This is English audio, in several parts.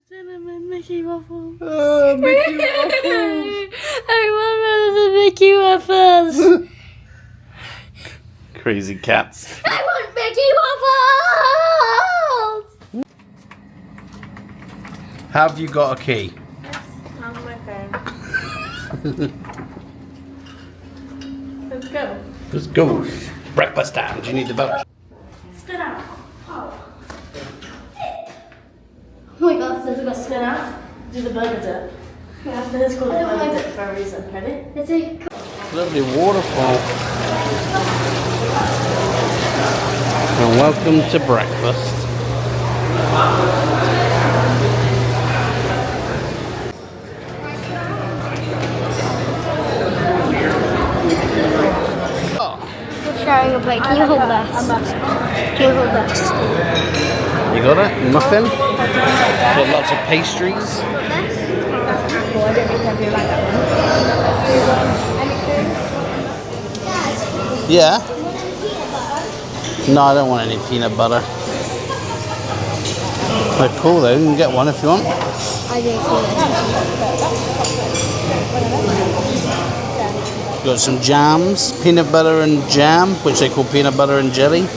Cinnamon Mickey waffles. Oh, Mickey waffles. I want Mickey waffles. Crazy cats. I want Mickey waffles. Have you got a key? Yes, on my phone. Let's go. Let's go. Breakfast time. Do you need the voucher? Spin out. Oh my god, since we're gonna spin out, do the burger dip. Yeah, it's called a burger dip for a reason. Ready? It's a Lovely waterfall. And welcome to breakfast. Sharing a plate. Can you hold that? Can you hold that? You got it? Muffin? Got lots of pastries. I don't think I'd like that one. Yeah. No, I don't want any peanut butter. They're cool though. You can get one if you want. I don't Got some jams, peanut butter and jam, which they call peanut butter and jelly.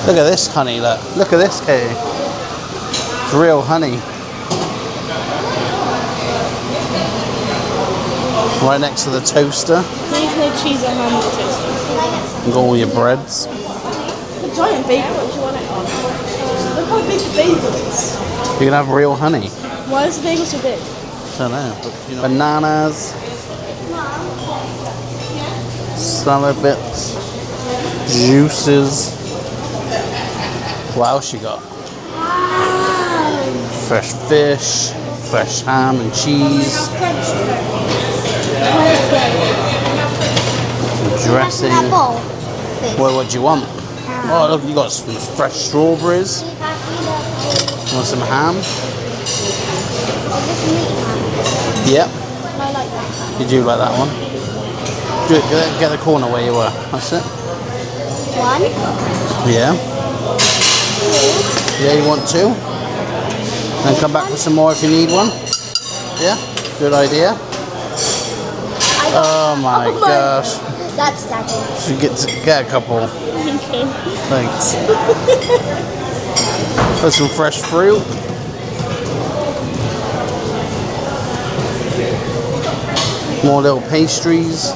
Look at this honey, look at this, Katie. It's real honey. Right next to the toaster. Please no cheese and ham toaster. And got all your breads. The giant bagel, what do you want it on? Look how big the bagel is. You can have real honey. Why is the bagel so big? I don't know, but you know. Bananas. Salad bits. Juices. What else you got? Fresh fish. Fresh ham and cheese. Some dressing. What do you want? Oh, look, you got some fresh strawberries. Want some ham? Yep. I like that. You do like that one? Do it, get the corner where you were. That's it. One. Yeah. Yeah, you want two? Then come back for some more if you need one. Yeah? Good idea. Oh my gosh. That's Daddy. You get a couple. Okay. Thanks. There's some fresh fruit. More little pastries.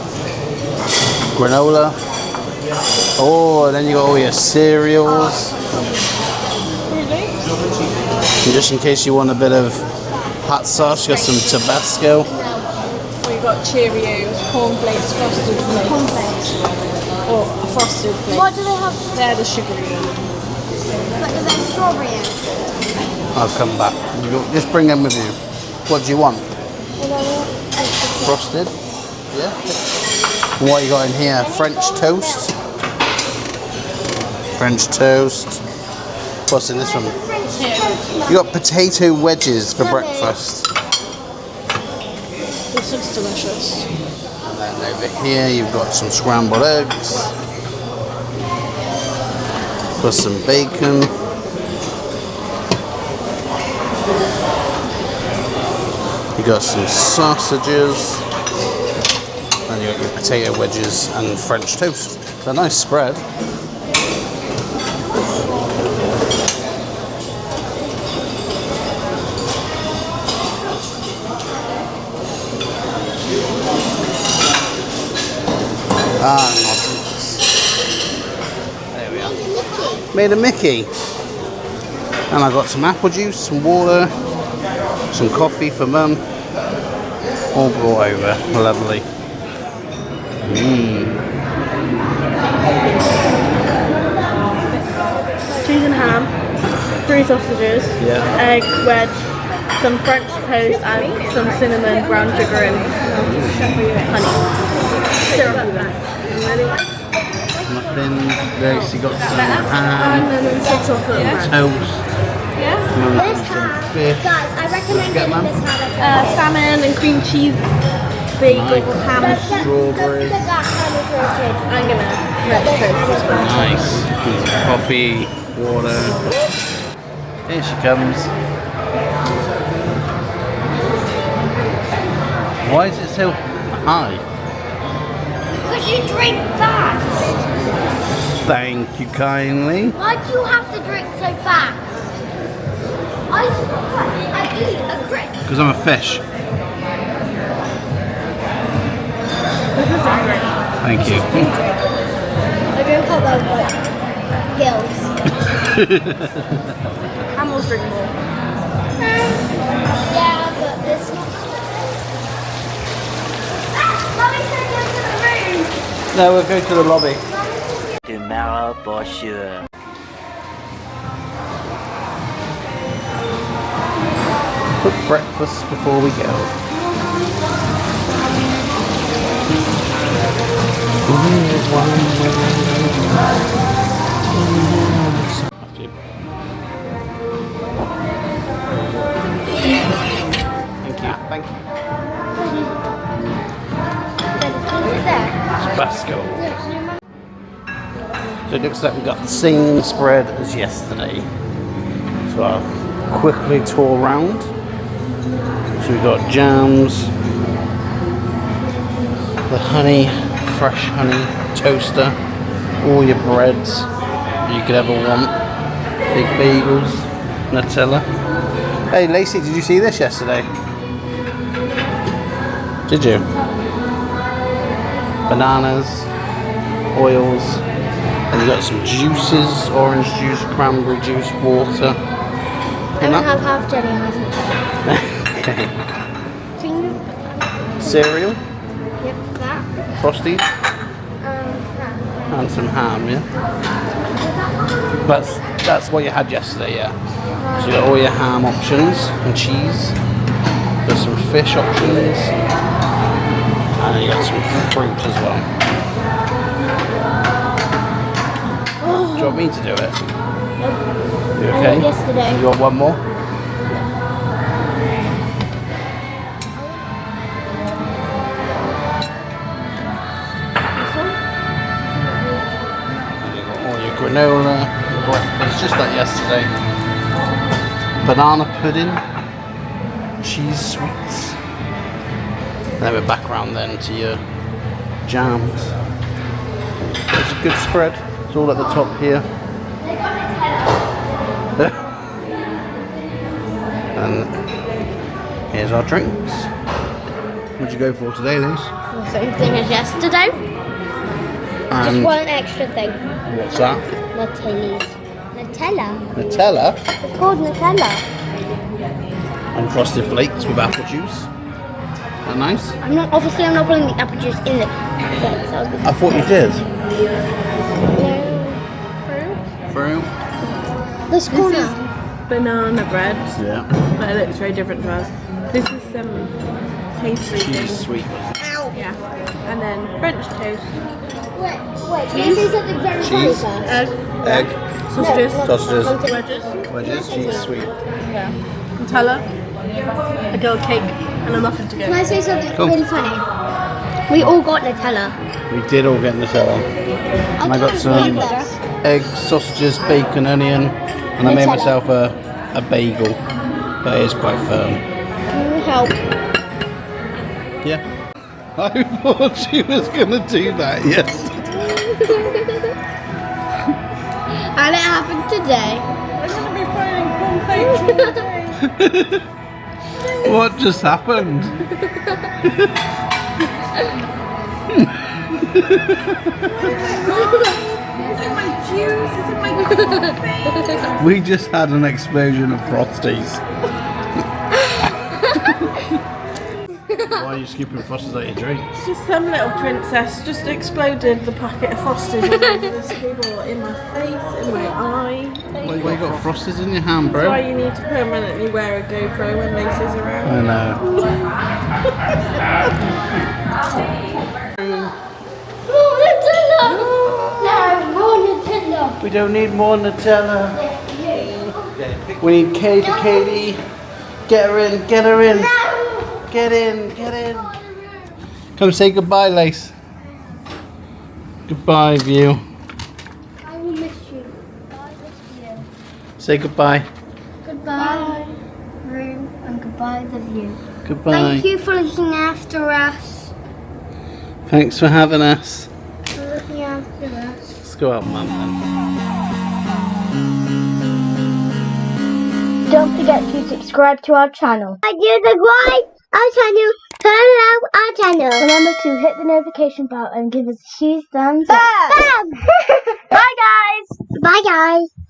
Granola. Oh, and then you got all your cereals. Really? And just in case you want a bit of hot sauce, you got some Tabasco. We've got Cheerios, cornflakes, frosted flakes. Cornflakes. Or frosted flakes. What do they have? They're the sugary ones. But do they have strawberry in? I'll come back. Just bring them with you. What do you want? Frosted? Yeah. And what you got in here? French toast. French toast. What's in this one? You got potato wedges for breakfast. This looks delicious. And then over here you've got some scrambled eggs. Got some bacon. You got some sausages. And you got your potato wedges and French toast. It's a nice spread. There we are. Made a Mickey. And I got some apple juice, some water, some coffee for Mum. All brought over. Lovely. Cheese and ham, 3 sausages, Yeah. egg, wedge, some French toast and some cinnamon, brown sugar and honey. Syrup. Muffin. There's you got some And ham, then some chocolate and bread. toast. Mum got some fish. Guys, I recommend Get, Mum? this ham. Salmon and cream cheese, bagel, ham. Strawberries. That ham is roasted. I'm gonna French toast as well. Nice. Coffee, water. Here she comes. Why is it so high? Because you drink fast. Thank you kindly. Why do you have to drink so fast? I eat a crisp. Because I'm a fish. Thank you. I drink all those like gills. Camels drink more. Yeah, but it's not. Mommy said go to the room. No, we'll go to the lobby. Tomorrow for sure. Quick breakfast before we go. Thank you. Thank you. Tabasco. So it looks like we've got the same spread as yesterday. So I'll quickly tour around. So we've got jams, the honey, fresh honey, toaster, all your breads you could ever want, big bagels, Nutella. Hey Lacey, did you see this yesterday? Did you? Bananas, oils, and you got some juices, orange juice, cranberry juice, water. I don't have half jelly and Okay. Cereal, Yep, that. Frosties, That. and some ham, yeah? That's what you had yesterday, yeah? So you got all your ham options and cheese. There's some fish options. And you got some fruit as well. Do you want me to do it? You okay? Yesterday. You want one more? All your granola, breakfast, just like yesterday. Banana pudding, cheese sweets. And then we're back around then to your jams. It's a good spread. It's all at the top here. And here's our drinks. What'd you go for today, Liz? The same thing as yesterday. Just And one extra thing. what's that? Nutella. Nutella It's called Nutella. and frosted flakes with apple juice. That nice? I'm not putting the apple juice in the flakes. I thought you did. Fruit. Fruit. This corner. Banana bread, Yeah. but it looks very different to us. This is some pastry Cheese thing. sweet. Yeah. And then French toast, Wait, can you say something very funny Cheese. first? Egg. sausages, Sausages. wedges, Wedges. Cheese sweet. yeah, Nutella, a girl cake, and a muffin to Can go. I say something Cool. really funny? We all got Nutella. We did all get Nutella. And I got can't some read this. eggs, sausages, bacon, onion, and I made Nutella. myself a bagel. But it is quite firm. Can you help? Yeah. I thought she was going to do that, yes. And it happened today. I'm gonna be frying cornflakes. What just happened? Is it my juice? Is it my cornflakes? We just had an explosion of Frosties. Why are you scooping Frosties out your drinks? Just some little princess just exploded the packet of Frosties all over this table, in my face, in my eye. Why you got Frosties in your hand, That's why bro? you need to permanently wear a GoPro when Lacey's around. I know. More Nutella! No, more Nutella! We don't need more Nutella. We need Katie. Get her in, get her in. No! Get in, get in. Come say goodbye, Lace. Goodbye, View. I will miss you. I miss you. Say goodbye. Goodbye. Goodbye, room, and goodbye, the view. Goodbye. Thank you for looking after us. Thanks for having us. For looking after us. Let's go out, Mum. Don't forget to subscribe to our channel. Subscribe our channel. Turn on our channel. Remember to hit the notification bell and give us a huge thumbs up. Bye guys. Bye guys.